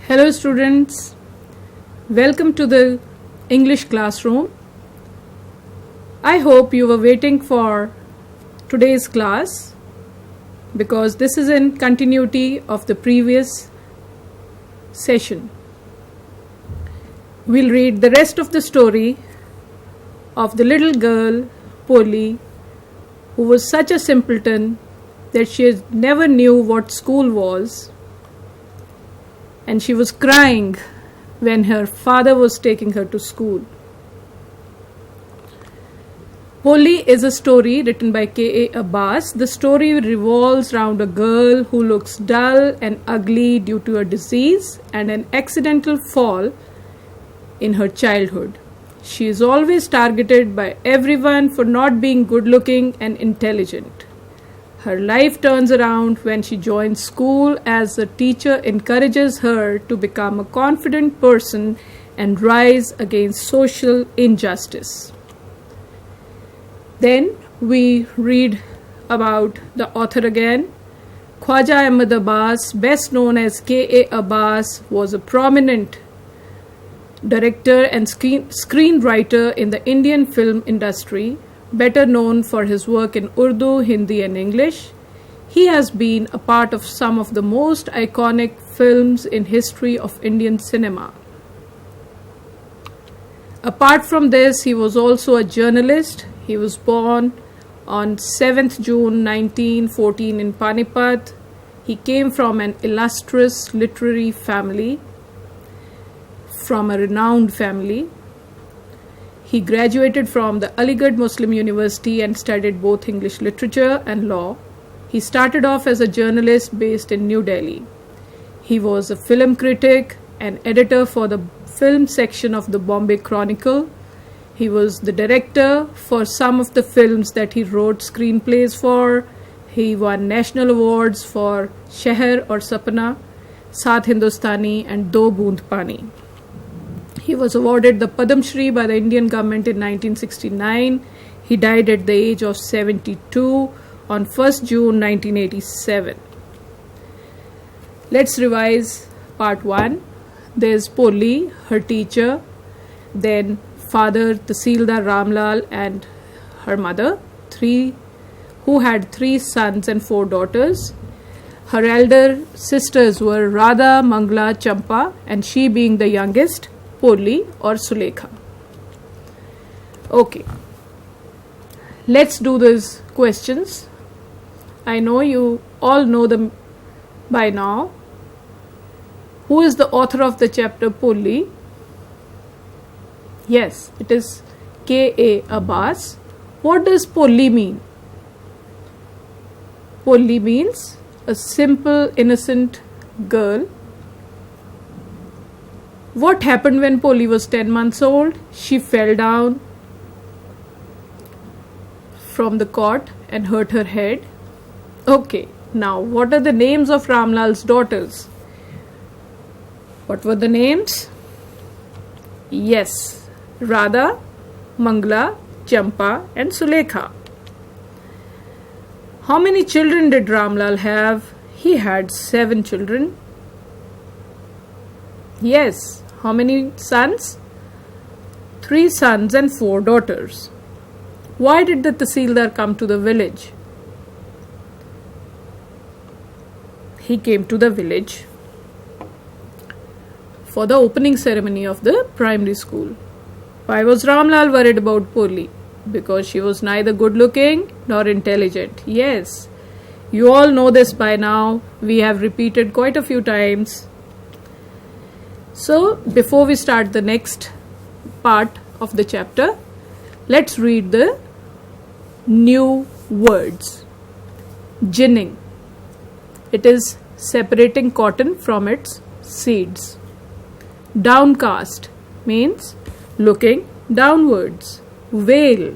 Hello students, welcome to the English classroom. I hope you were waiting for today's class because this is in continuity of the previous session. We'll read the rest of the story of the little girl Polly, who was such a simpleton that she never knew what school was, and she was crying when her father was taking her to school. Polly is a story written by K.A. Abbas. The story revolves around a girl who looks dull and ugly due to a disease and an accidental fall in her childhood. She is always targeted by everyone for not being good looking and intelligent. Her life turns around when she joins school as the teacher encourages her to become a confident person and rise against social injustice. Then we read about the author again. Khwaja Ahmad Abbas, best known as K.A. Abbas, was a prominent director and screenwriter in the Indian film industry, better known for his work in Urdu, Hindi and English. He has been a part of some of the most iconic films in history of Indian cinema. Apart from this, he was also a journalist. He was born on 7th June 1914 in Panipat. He came from an illustrious literary family, from a renowned family. He graduated from the Aligarh Muslim University and studied both English literature and law. He started off as a journalist based in New Delhi. He was a film critic and editor for the film section of the Bombay Chronicle. He was the director for some of the films that he wrote screenplays for. He won national awards for Sheher or Sapna, Saath Hindustani and Do Boond Pani. He was awarded the Padam Shri by the Indian government in 1969. He died at the age of 72 on 1st June 1987. Let's revise part 1. There's Polly, her teacher, then father Tahsildar Ramlal and her mother, who had 3 sons and 4 daughters. Her elder sisters were Radha, Mangla, Champa, and she being the youngest, Polly or Sulekha. Okay, let's do these questions. I know you all know them by now. Who is the author of the chapter Polly? Yes, it is K.A. Abbas. What does Polly mean? Polly means a simple, innocent girl. What happened when Polly was 10 months old? She fell down from the cot and hurt her head. Okay, now what are the names of Ramlal's daughters? What were the names? Yes, Radha, Mangla, Champa and Sulekha. How many children did Ramlal have? He had 7 children. Yes. How many sons? 3 sons and 4 daughters. Why did the Tahsildar come to the village? He came to the village for the opening ceremony of the primary school. Why was Ramlal worried about Polly? Because she was neither good looking nor intelligent. Yes, you all know this by now. We have repeated quite a few times. So, before we start the next part of the chapter, let's read the new words. Ginning. It is separating cotton from its seeds. Downcast means looking downwards. Veil.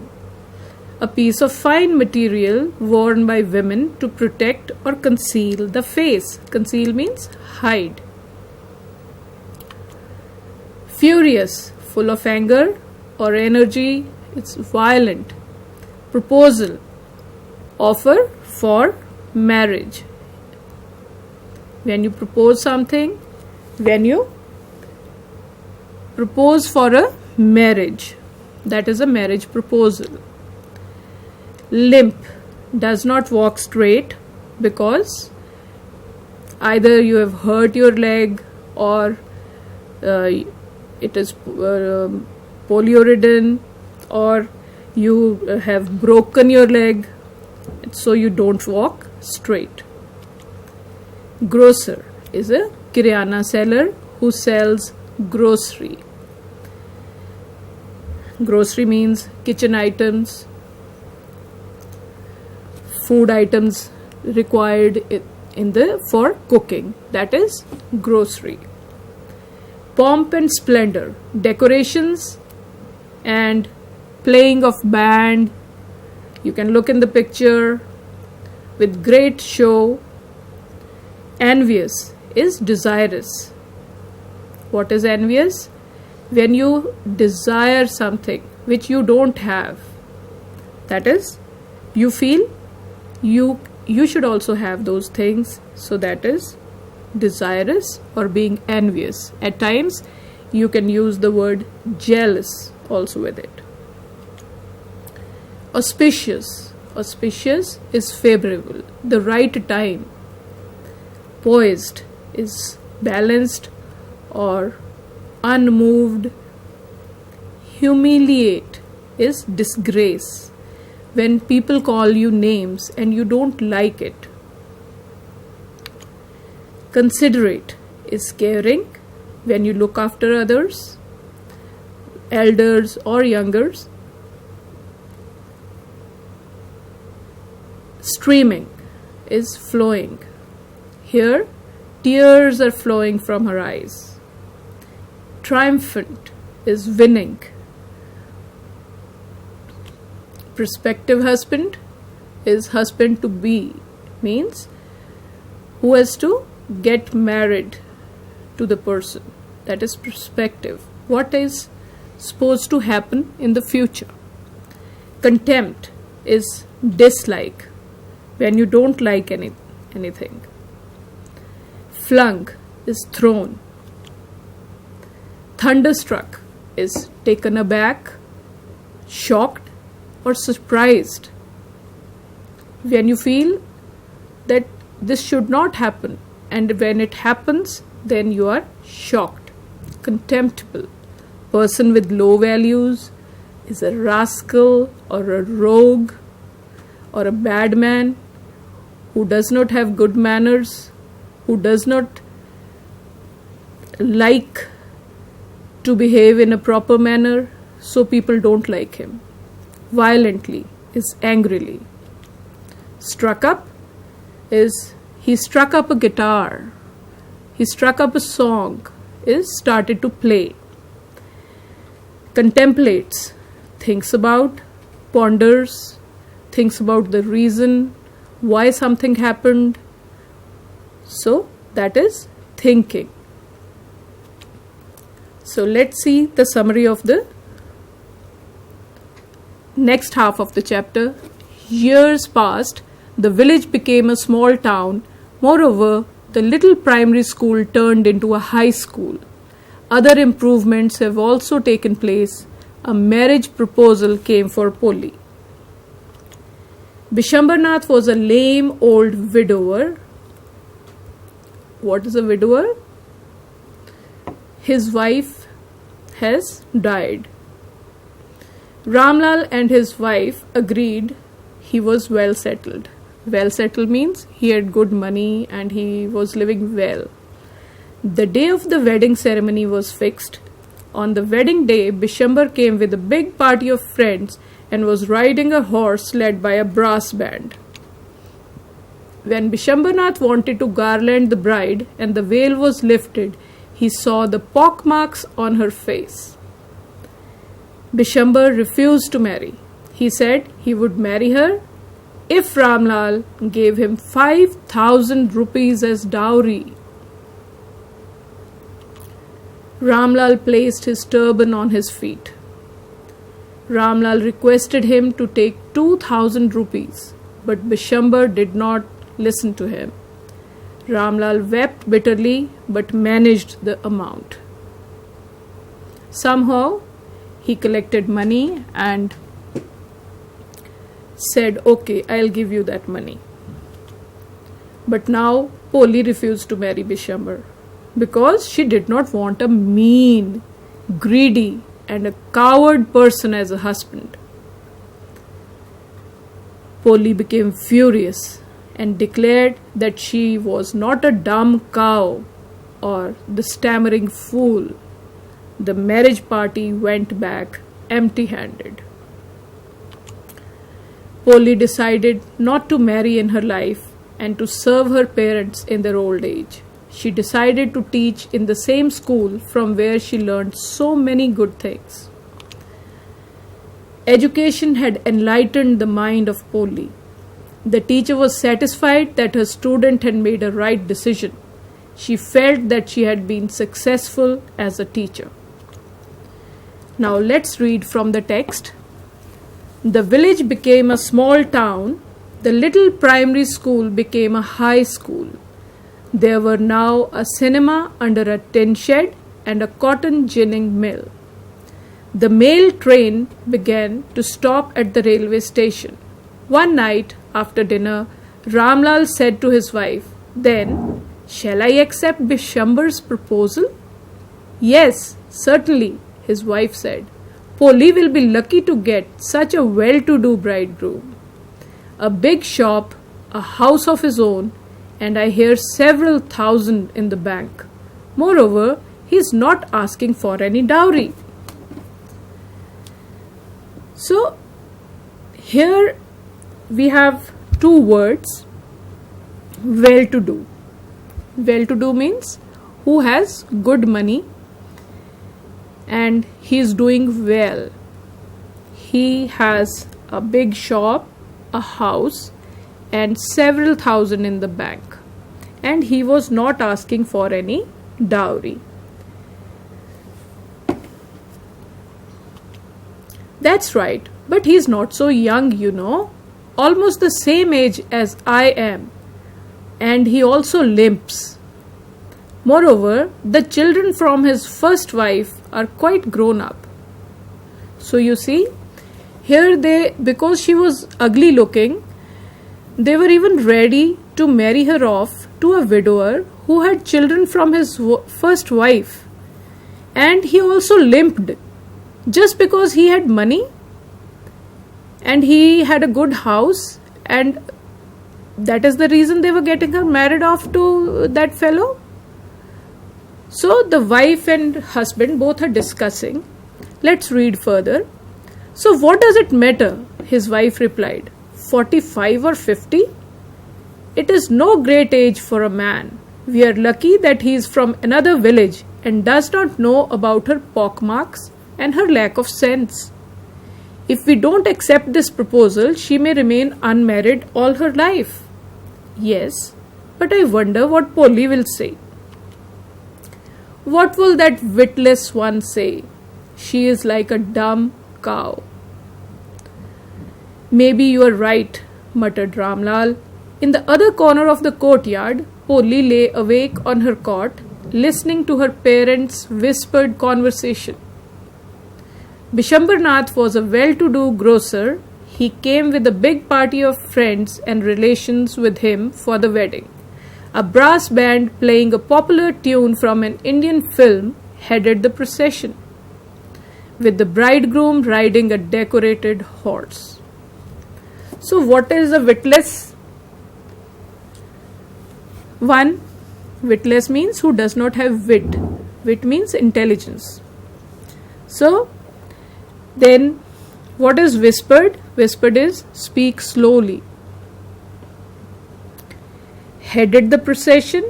A piece of fine material worn by women to protect or conceal the face. Conceal means hide. Furious, full of anger or energy, it's violent. Proposal, offer for marriage. When you propose something, when you propose for a marriage, that is a marriage proposal. Limp, does not walk straight because either you have hurt your leg or it is polioridin, or you have broken your leg, so you don't walk straight. Grocer is a kiryana seller who sells grocery. Grocery means kitchen items, food items required for cooking, that is grocery. Pomp and splendor, decorations and playing of band. You can look in the picture with great show. Envious is desirous. What is envious? When you desire something which you don't have, that is, you feel you should also have those things, so that is desirous or being envious. At times you can use the word jealous also with it. Auspicious, auspicious is favorable, the right time. Poised is balanced or unmoved. Humiliate is disgrace, when people call you names and you don't like it. Considerate is caring, when you look after others, elders or youngers. Streaming is flowing. Here, tears are flowing from her eyes. Triumphant is winning. Prospective husband is husband to be, means who has to get married to the person, that is prospective, what is supposed to happen in the future. Contempt is dislike, when you don't like anything. Flung is thrown. Thunderstruck is taken aback, shocked or surprised, when you feel that this should not happen, and when it happens then you are shocked. Contemptible, person with low values, is a rascal or a rogue or a bad man who does not have good manners, who does not like to behave in a proper manner, so people don't like him. Violently is angrily. Struck up is he struck up a guitar. He struck up a song, is started to play. Contemplates, thinks about, ponders, thinks about the reason why something happened. So that is thinking. So let's see the summary of the next half of the chapter. Years passed, the village became a small town. Moreover, the little primary school turned into a high school. Other improvements have also taken place. A marriage proposal came for Polly. Bishambarnath was a lame old widower. What is a widower? His wife has died. Ramlal and his wife agreed he was well settled. Well settled means he had good money and he was living well. The day of the wedding ceremony was fixed. On the wedding day, Bishambar came with a big party of friends and was riding a horse led by a brass band. When Bishambarnath wanted to garland the bride and the veil was lifted, he saw the pockmarks on her face. Bishambar refused to marry. He said he would marry her if Ramlal gave him 5,000 rupees as dowry. Ramlal placed his turban on his feet. Ramlal requested him to take 2,000 rupees, but Bishambar did not listen to him. Ramlal wept bitterly but managed the amount. Somehow he collected money and said, "Okay, I'll give you that money." But now Polly refused to marry Bishamber because she did not want a mean, greedy, and a coward person as a husband. Polly became furious and declared that she was not a dumb cow or the stammering fool. The marriage party went back empty-handed. Polly decided not to marry in her life and to serve her parents in their old age. She decided to teach in the same school from where she learned so many good things. Education had enlightened the mind of Polly. The teacher was satisfied that her student had made a right decision. She felt that she had been successful as a teacher. Now let's read from the text. The village became a small town. The little primary school became a high school. There were now a cinema under a tin shed and a cotton ginning mill. The mail train began to stop at the railway station. One night after dinner, Ramlal said to his wife, "Then, shall I accept Bishamber's proposal?" "Yes, certainly," his wife said. "Polly will be lucky to get such a well-to-do bridegroom. A big shop, a house of his own, and I hear several thousand in the bank. Moreover, he is not asking for any dowry." So, here we have two words, well-to-do. Well-to-do means who has good money and he is doing well. He has a big shop, a house, and several thousand in the bank, and he was not asking for any dowry. That's right, but he's not so young, you know, almost the same age as I am, and he also limps. Moreover, the children from his first wife are quite grown up. So you see, here because she was ugly looking, they were even ready to marry her off to a widower who had children from his first wife. And he also limped just because he had money and he had a good house, and that is the reason they were getting her married off to that fellow. So the wife and husband both are discussing. Let's read further. "So what does it matter?" his wife replied. 45 or 50? It is no great age for a man. We are lucky that he is from another village and does not know about her pockmarks and her lack of sense. If we don't accept this proposal, she may remain unmarried all her life. Yes, but I wonder what Polly will say. What will that witless one say? She is like a dumb cow. Maybe you are right, muttered Ramlal. In the other corner of the courtyard, Polly lay awake on her cot, listening to her parents' whispered conversation. Bishamber Nath was a well-to-do grocer. He came with a big party of friends and relations with him for the wedding. A brass band playing a popular tune from an Indian film headed the procession, with the bridegroom riding a decorated horse. So what is a witless? One, witless means who does not have wit. Wit means intelligence. So then what is whispered? Whispered is speak slowly. Headed the procession.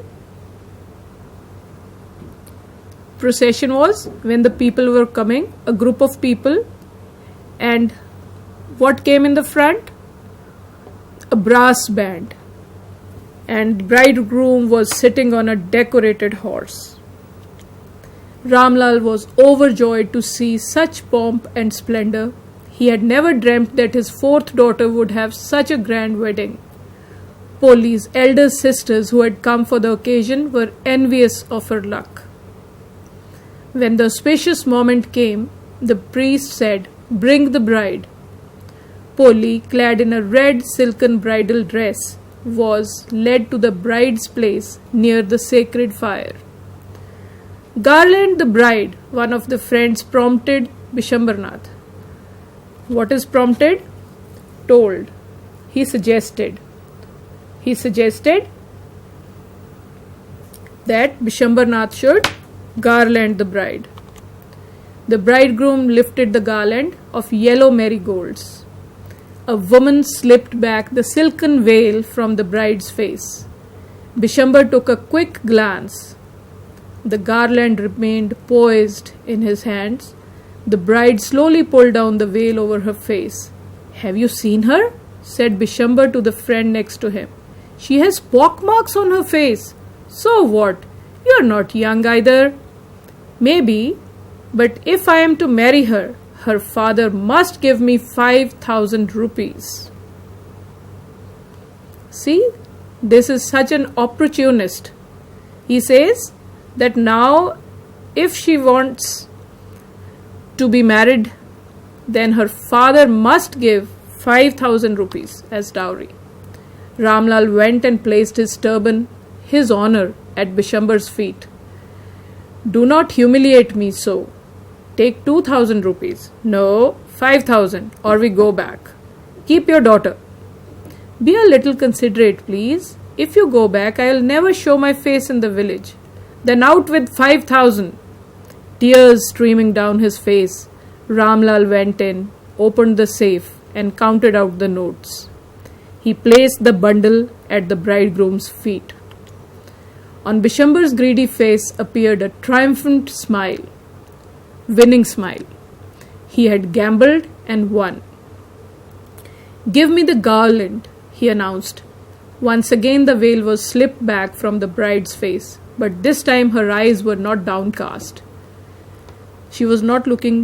Procession was when the people were coming, a group of people, and what came in the front? A brass band, and the bridegroom was sitting on a decorated horse. Ramlal was overjoyed to see such pomp and splendor. He had never dreamt that his fourth daughter would have such a grand wedding. Poli's elder sisters, who had come for the occasion, were envious of her luck. When the auspicious moment came, the priest said, "Bring the bride." Polly, clad in a red silken bridal dress, was led to the bride's place near the sacred fire. "Garland the bride," one of the friends prompted Bishambarnath. What is prompted? Told. He suggested that Bishambarnath should garland the bride. The bridegroom lifted the garland of yellow marigolds. A woman slipped back the silken veil from the bride's face. Bishambar took a quick glance. The garland remained poised in his hands. The bride slowly pulled down the veil over her face. "Have you seen her?" said Bishambar to the friend next to him. "She has pockmarks on her face." "So what? You are not young either." "Maybe, but if I am to marry her, her father must give me 5,000 rupees. See, this is such an opportunist. He says that now if she wants to be married, then her father must give 5,000 rupees as dowry. Ramlal went and placed his turban, his honor, at Bishambar's feet. "Do not humiliate me so. Take 2,000 rupees. No, 5,000, or we go back. Keep your daughter. Be a little considerate, please. If you go back, I'll never show my face in the village. Then out with 5,000. Tears streaming down his face, Ramlal went in, opened the safe, and counted out the notes. He placed the bundle at the bridegroom's feet. On Bishambar's greedy face appeared a triumphant smile, winning smile. He had gambled and won. "Give me the garland," he announced. Once again the veil was slipped back from the bride's face, but this time her eyes were not downcast. She was not looking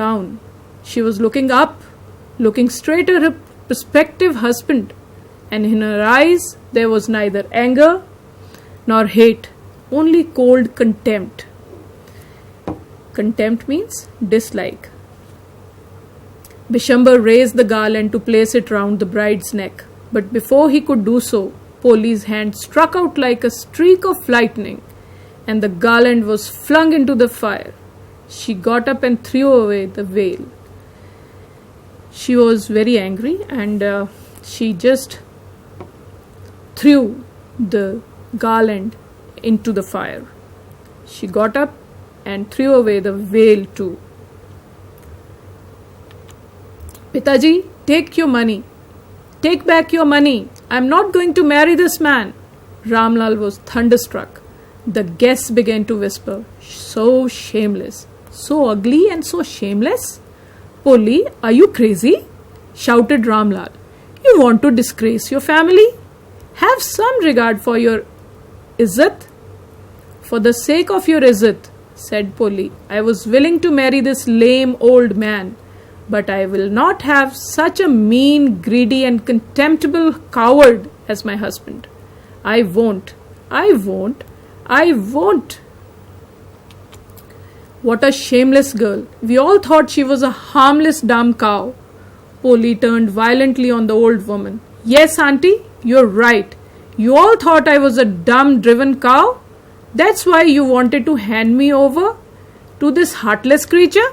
down. She was looking up, looking straight at her prospective husband, and in her eyes there was neither anger nor hate, only cold contempt. Contempt means dislike. Bishambar raised the garland to place it round the bride's neck, but before he could do so, Poli's hand struck out like a streak of lightning, and the garland was flung into the fire. She got up and threw away the veil. She was very angry, and she just threw the garland into the fire. She got up and threw away the veil too. "Pitaji, take your money. Take back your money. I'm not going to marry this man." Ramlal was thunderstruck. The guests began to whisper, "So shameless, so ugly and so shameless. Poli, are you crazy?" shouted Ramlal. "You want to disgrace your family? Have some regard for your izzat." "For the sake of your izzat," said Poli, "I was willing to marry this lame old man, but I will not have such a mean, greedy and contemptible coward as my husband. I won't. I won't. I won't." What a shameless girl. We all thought she was a harmless dumb cow. Poli turned violently on the old woman. "Yes, auntie, you're right. You all thought I was a dumb driven cow? That's why you wanted to hand me over to this heartless creature?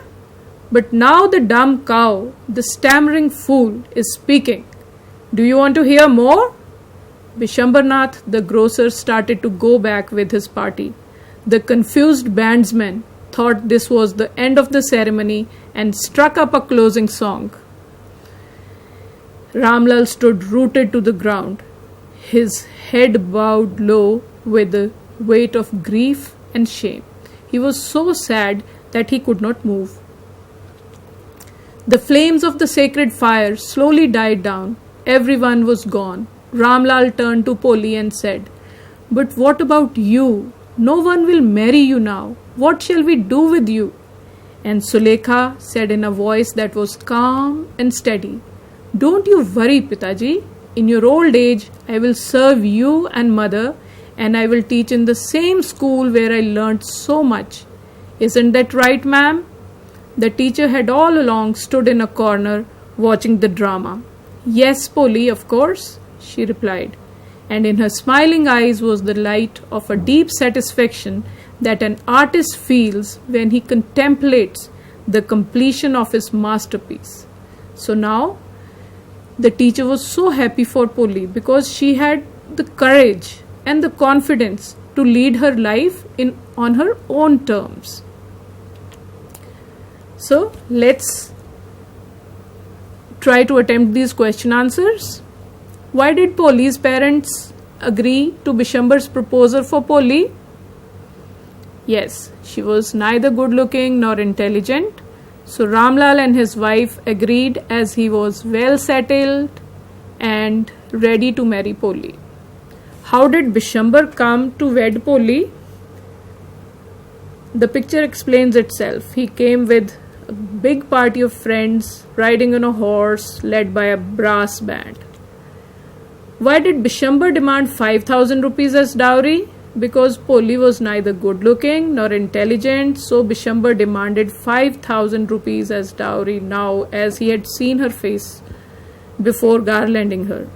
But now the dumb cow, the stammering fool, is speaking. Do you want to hear more?" Bishambarnath, the grocer, started to go back with his party. The confused bandsmen thought this was the end of the ceremony and struck up a closing song. Ramlal stood rooted to the ground, his head bowed low with the weight of grief and shame. He was so sad that he could not move. The flames of the sacred fire slowly died down. Everyone was gone. Ramlal turned to Poli and said, "But what about you? No one will marry you now. What shall we do with you?" And Sulekha said in a voice that was calm and steady, "Don't you worry, Pitaji. In your old age, I will serve you and mother, and I will teach in the same school where I learnt so much. Isn't that right, ma'am? The teacher had all along stood in a corner watching the drama. Yes, Polly, of course, she replied, and in her smiling eyes was the light of a deep satisfaction that an artist feels when he contemplates the completion of his masterpiece. So now the teacher was so happy for Polly because she had the courage and the confidence to lead her life on her own terms. So let's try to attempt these question answers. Why did Polly's parents agree to Bishambar's proposal for Polly? Yes, she was neither good looking nor intelligent. So Ramlal and his wife agreed as he was well settled and ready to marry Polly. How did Bishambar come to wed Polly? The picture explains itself. He came with a big party of friends riding on a horse led by a brass band. Why did Bishambar demand 5,000 rupees as dowry? Because Polly was neither good looking nor intelligent, so Bishambar demanded 5,000 rupees as dowry now, as he had seen her face before garlanding her.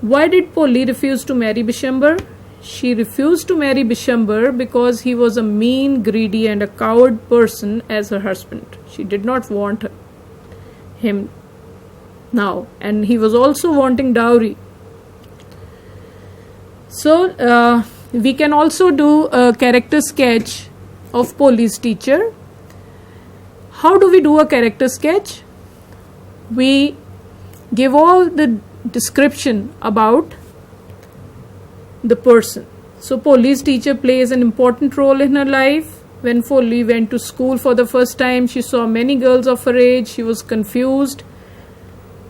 Why did Polly refuse to marry Bishambar? She refused to marry Bishambar because he was a mean, greedy and a coward person as her husband. She did not want him now, and he was also wanting dowry. So, we can also do a character sketch of Polly's teacher. How do we do a character sketch? We give all the description about the person. So Polly's teacher plays an important role in her life. When Polly went to school for the first time, she saw many girls of her age. She was confused.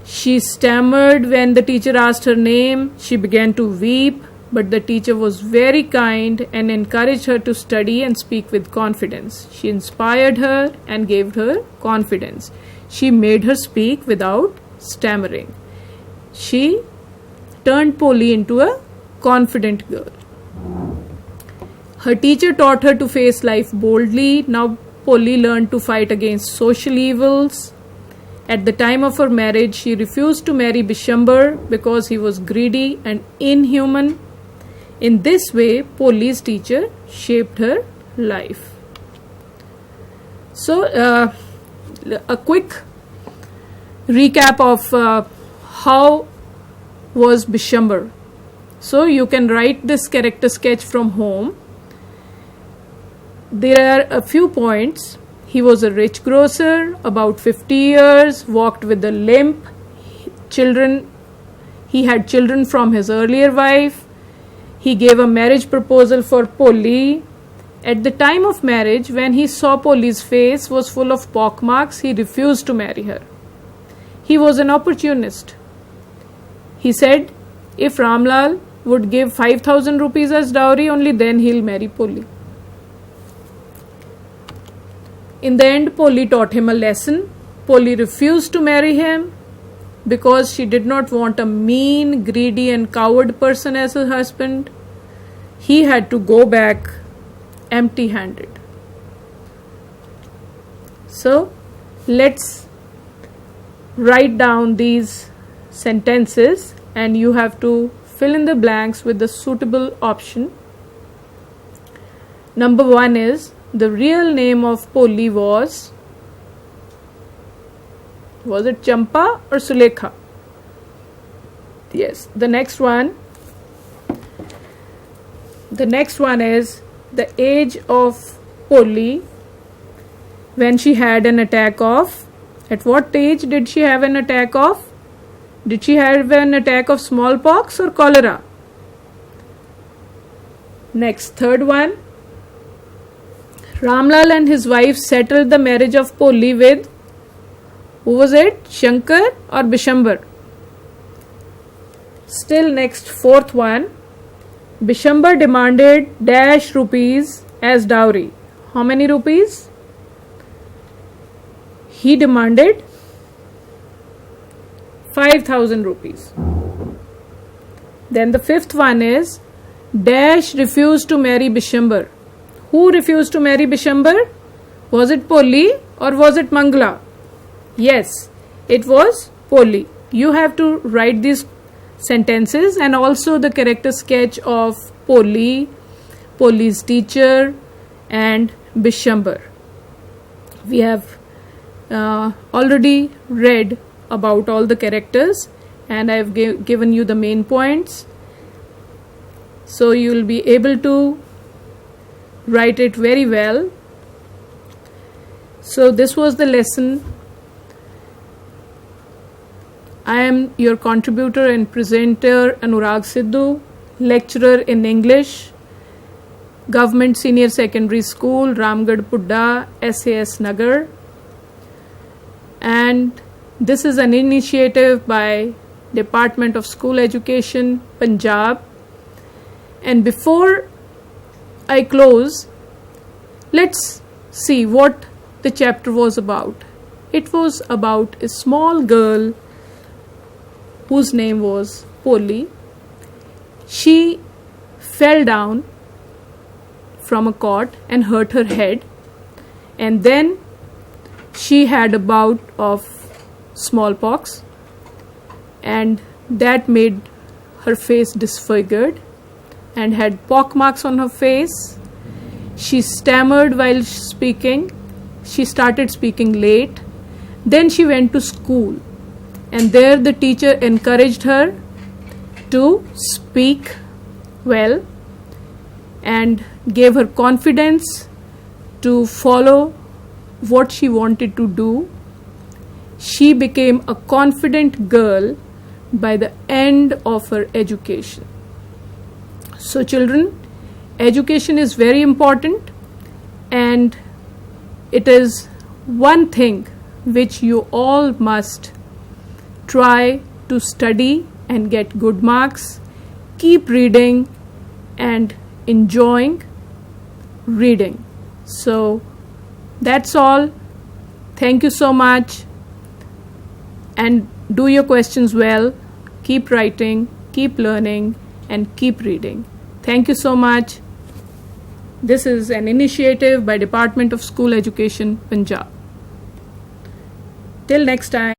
She stammered when the teacher asked her name. She began to weep. But the teacher was very kind and encouraged her to study and speak with confidence. She inspired her and gave her confidence. She made her speak without stammering. She turned Polly into a confident girl. Her teacher taught her to face life boldly. Now Polly learned to fight against social evils. At the time of her marriage, she refused to marry Bishambar because he was greedy and inhuman. In this way, Polly's teacher shaped her life. So, a quick recap of how was Bishambar. So, you can write this character sketch from home. There are a few points. He was a rich grocer, about 50 years, walked with a limp. He had children from his earlier wife. He gave a marriage proposal for Polly. At the time of marriage, when he saw Polly's face was full of pockmarks, he refused to marry her. He was an opportunist. He said, if Ramlal would give 5,000 rupees as dowry, only then he'll marry Polly. In the end, Polly taught him a lesson. Polly refused to marry him because she did not want a mean, greedy and coward person as her husband. He had to go back empty-handed. So, let's write down these sentences and you have to fill in the blanks with the suitable option. Number 1 is, the real name of Polly was it Champa or Sulekha? Yes. The next one is the age of Polly when she had an attack of, at what age did she have an attack of? Did she have an attack of smallpox or cholera? Next, third one, Ramlal and his wife settled the marriage of Polly with, who was it? Shankar or Bishambar? Still next, fourth one, Bishambar demanded dash rupees as dowry. How many rupees? He demanded 5,000 rupees. Then the fifth one is Dash refused to marry Bishambar. Who refused to marry Bishambar? Was it Polly or was it Mangala? Yes, it was Polly. You have to write these sentences and also the character sketch of Polly, Polly's teacher, and Bishambar. We have already read about all the characters and I have given you the main points. So you will be able to write it very well. So this was the lesson. I am your contributor and presenter Anurag Sidhu, lecturer in English, Government Senior Secondary School, Ramgarh Pudda, SAS Nagar. And this is an initiative by Department of School Education, Punjab. And before I close, let's see what the chapter was about. It was about a small girl whose name was Polly. She fell down from a cot and hurt her head, and then she had a bout of smallpox, and that made her face disfigured and had pock marks on her face. She stammered while speaking. She started speaking late. Then she went to school, and there the teacher encouraged her to speak well and gave her confidence to follow what she wanted to do. She became a confident girl by the end of her education. So children, education is very important, and it is one thing which you all must try to study and get good marks. Keep reading and enjoying reading. So that's all. Thank you so much, and do your questions well. Keep writing, keep learning, and keep reading. Thank you so much. This is an initiative by Department of School Education, Punjab. Till next time.